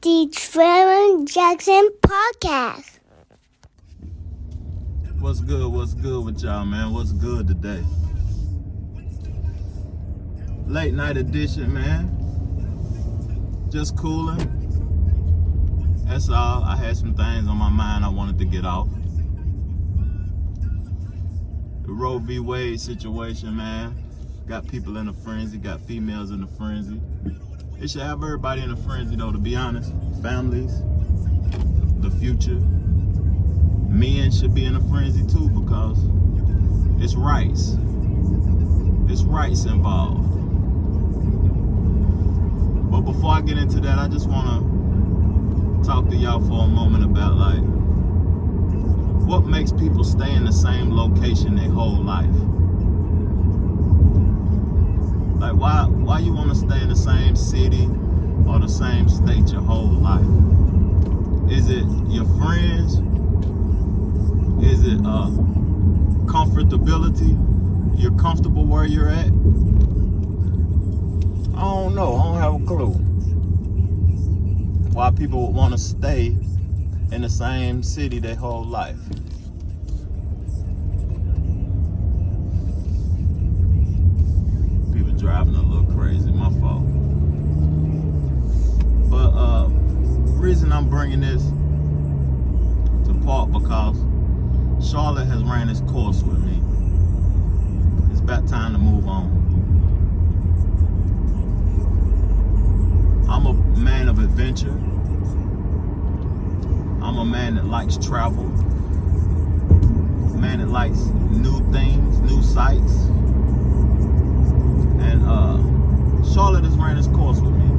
the Trevor Jackson Podcast. What's good with y'all, man? What's good today? Late night edition, man. Just cooling. That's all. I had some things on my mind I wanted to get off. The Roe v. Wade situation, man. Got people in a frenzy, got females in a frenzy. It should have everybody in a frenzy, though, to be honest. Families, the future. Men should be in a frenzy, too, because it's rights. It's rights involved. But before I get into that, I just want to talk to y'all for a moment about, like, what makes people stay in the same location their whole life? Like, why you want to stay in the same city or the same state your whole life? Is it your friends? Is it comfortability? You're comfortable where you're at? I don't know. I don't have a clue why people would want to stay in the same city their whole life. People driving a little crazy, my fault. But the reason I'm bringing this to part because Charlotte has ran its course with me. It's about time to move on. I'm a man of adventure. I'm a man that likes travel. A man that likes new things, new sights. And Charlotte has ran its course with me.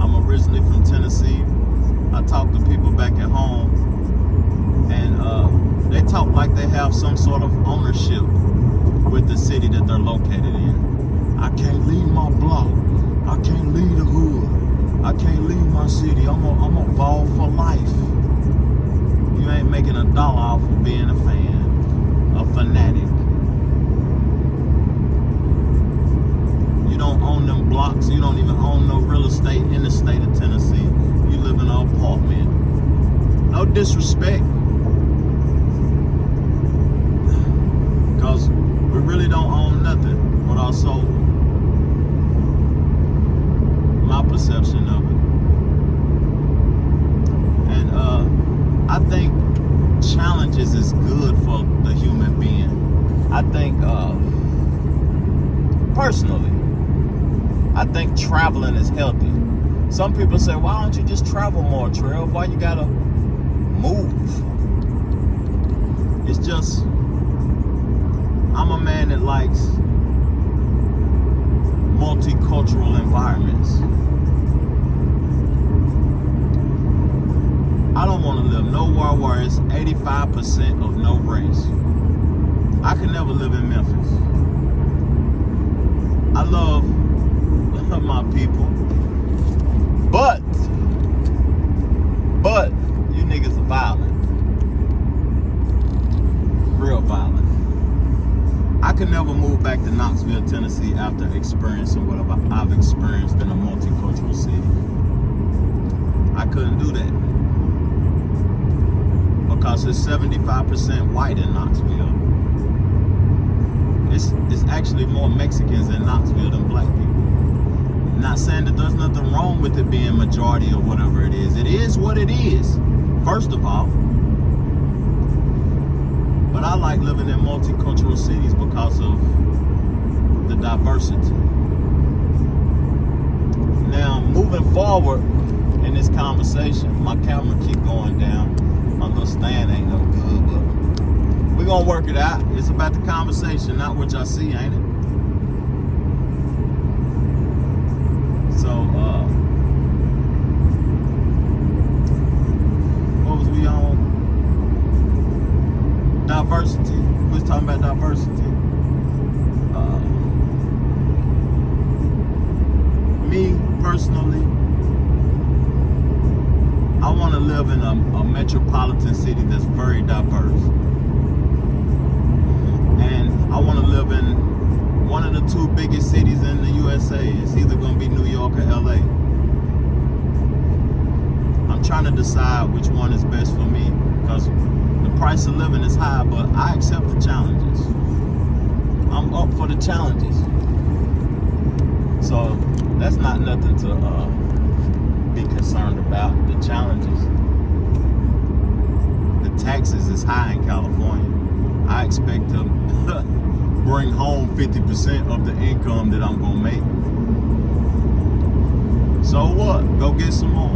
I'm originally from Tennessee. I talk to people back at home, and they talk like they have some sort of ownership with the city that they're located in. I can't leave my block. I can't leave the hood. I can't leave my city. I'm a ball for life. You ain't making $1 off of being a fan, a fanatic. You don't own them blocks. You don't even own no real estate in the state of Tennessee. You live in an apartment. No disrespect, because we really don't own nothing but our soul. My perception of it. And I think challenges is good for the human being. I think, personally, I think traveling is healthy. Some people say, why don't you just travel more, Trev? Why you gotta move? It's just, I'm a man that likes multicultural environments. I don't want to live nowhere where it's 85% of no race. I could never live in Memphis. I love my people. But you niggas are violent. Real violent. I could never move back to Knoxville, Tennessee after experiencing whatever I've experienced in a multicultural city. I couldn't do that. Because it's 75% white in Knoxville. It's actually more Mexicans in Knoxville than black people. Not saying that there's nothing wrong with it being majority or whatever it is. It is what it is, first of all. But I like living in multicultural cities because of the diversity. Now, moving forward in this conversation, my camera keep going down. My little stand ain't no good, but we're gonna work it out. It's about the conversation, not what y'all see, ain't it? So, what was we on? Diversity. We was talking about diversity. Me, personally, I want to live in a metropolitan city that's very diverse. And I want to live in one of the two biggest cities in the USA. It's either going to be New York or LA. I'm trying to decide which one is best for me because the price of living is high, but I accept the challenges. I'm up for the challenges. So that's not nothing to be concerned about, the challenges. The taxes is high in California. I expect to bring home 50% of the income that I'm gonna make. So what? Go get some more.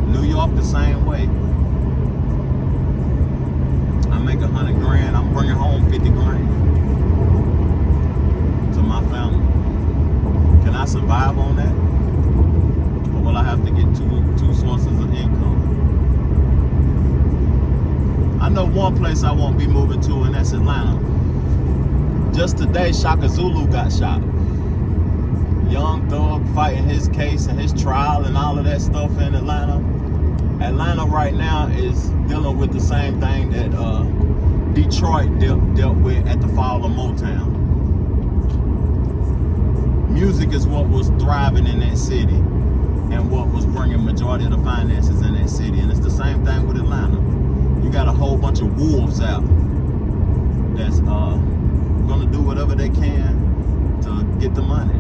New York the same way. I make $100 grand, I'm bringing home 50 grand to my family. Can I survive on that? Or will I have to get two sources of income? I know one place I won't be moving to, and that's Atlanta. Just today, Shaka Zulu got shot. Young thug fighting his case and his trial and all of that stuff in Atlanta. Atlanta right now is dealing with the same thing that Detroit dealt with at the fall of Motown. Music is what was thriving in that city and what was bringing majority of the finances in that city. And it's the same thing with Atlanta. You got a whole bunch of wolves out that's gonna do whatever they can to get the money.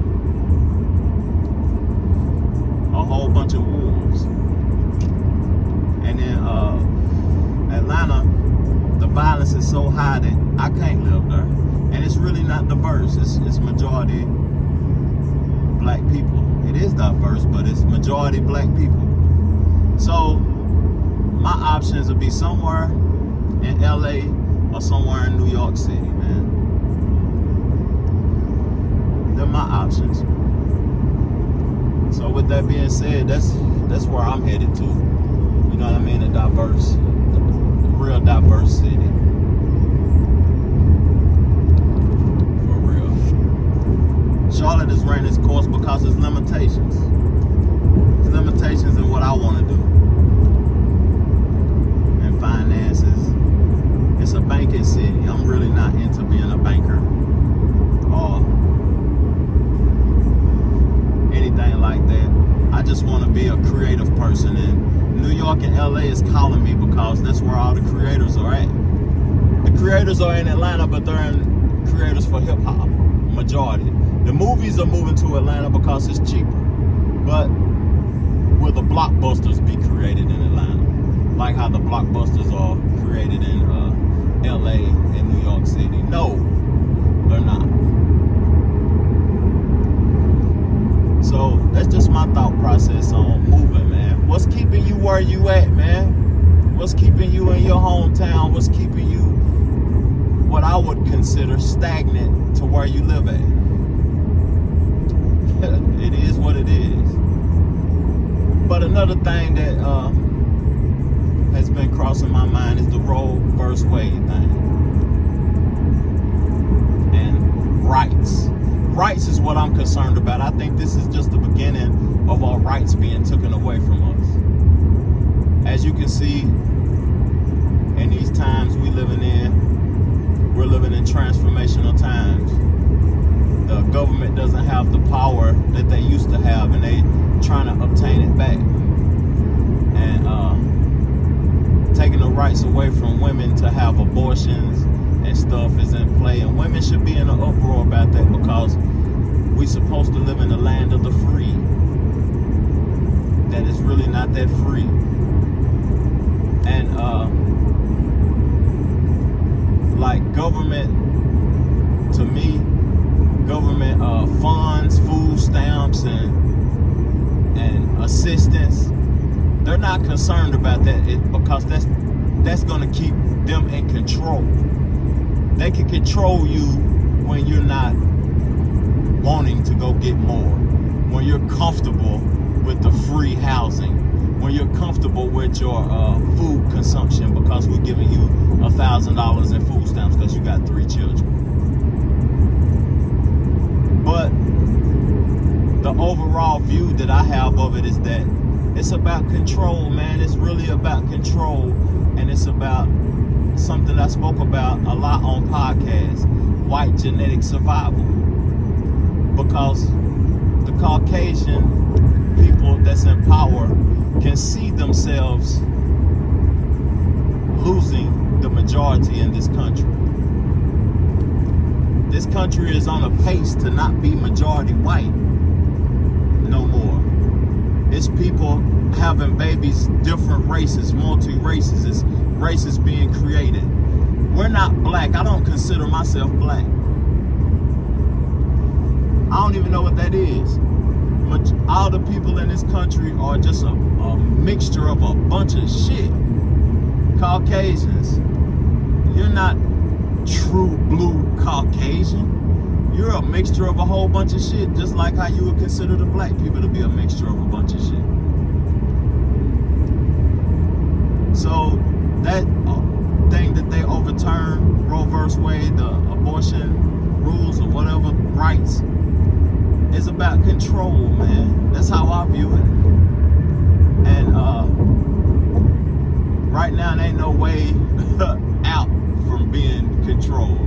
A whole bunch of wolves. And then Atlanta, the violence is so high that I can't live there. And it's really not diverse. It's majority black people. It is diverse, but it's majority black people. So my options would be somewhere in LA or somewhere in New York City, man. They're my options. So with that being said, that's where I'm headed to. You know what I mean? A real diverse city. For real. Charlotte has ran its course because there's limitations. There's limitations in what I want to do. And finances. It's a banking city. I'm really not into being a banker or anything like that. I just want to be a creative person, and New York and LA is calling me because that's where all the creators are at. The creators are in Atlanta, but they're in creators for hip hop, majority. The movies are moving to Atlanta because it's cheaper. But will the blockbusters be created in Atlanta? Like how the blockbusters are created in LA and New York City? No, they're not. So that's just my thought process on moving, man. What's keeping you where you at, man? What's keeping you in your hometown? What's keeping you what I would consider stagnant to where you live at? It is what it is. But another thing that has been crossing my mind is the Roe versus Wade thing. And rights. Rights is what I'm concerned about. I think this is just the beginning of our rights being taken away from us. As you can see, in these times we're living in transformational times. The government doesn't have the power that they used to have, and they trying to obtain it back. And taking the rights away from women to have abortions and stuff is in play, and women should be in an uproar about that because we're supposed to live in the land of the free. That is really not that free. And like government, to me, government funds, food stamps, and assistance, they're not concerned about that because that's going to keep them in control. They can control you when you're not wanting to go get more, when you're comfortable with the free housing, when you're comfortable with your food consumption because we're giving you $1,000 in food stamps because you got 3 children. But the overall view that I have of it is that it's about control, man. It's really about control, and it's about something I spoke about a lot on podcasts. white genetic survival, because the Caucasian people that's in power can see themselves losing the majority in this country. This country is on a pace to not be majority white no more. It's people having babies, different races, multi-races. It's races being created. We're not black. I don't consider myself black. I don't even know what that is. All the people in this country are just a mixture of a bunch of shit. Caucasians, you're not true blue Caucasian. You're a mixture of a whole bunch of shit, just like how you would consider the black people to be a mixture of a bunch of shit. So that thing that they overturned, Roe vs. Wade, the abortion rules or whatever, rights, is about control, man. That's how I view it. And right now, there ain't no way out from being controlled.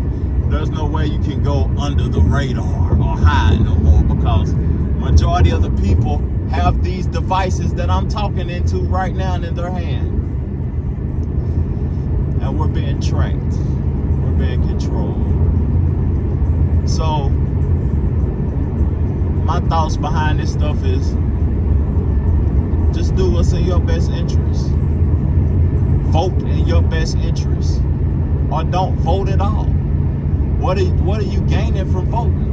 There's no way you can go under the radar or hide no more, because majority of the people have these devices that I'm talking into right now in their hand. And we're being tracked. We're being controlled. So, my thoughts behind this stuff is just do what's in your best interest. Vote in your best interest. Or don't vote at all. What are you gaining from voting?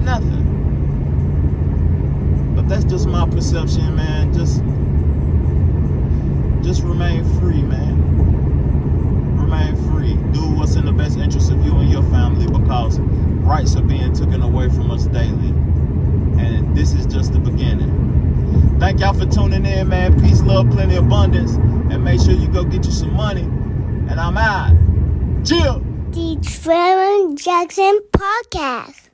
Nothing. But that's just my perception, man. Just remain free, man. Remain free. Do what's in the best interest of you and your family, because rights are being taken away from us daily. And this is just the beginning. Thank y'all for tuning in, man. Peace, love, plenty, abundance. And make sure you go get you some money. And I'm out. Chill. The Trevor Jackson Podcast.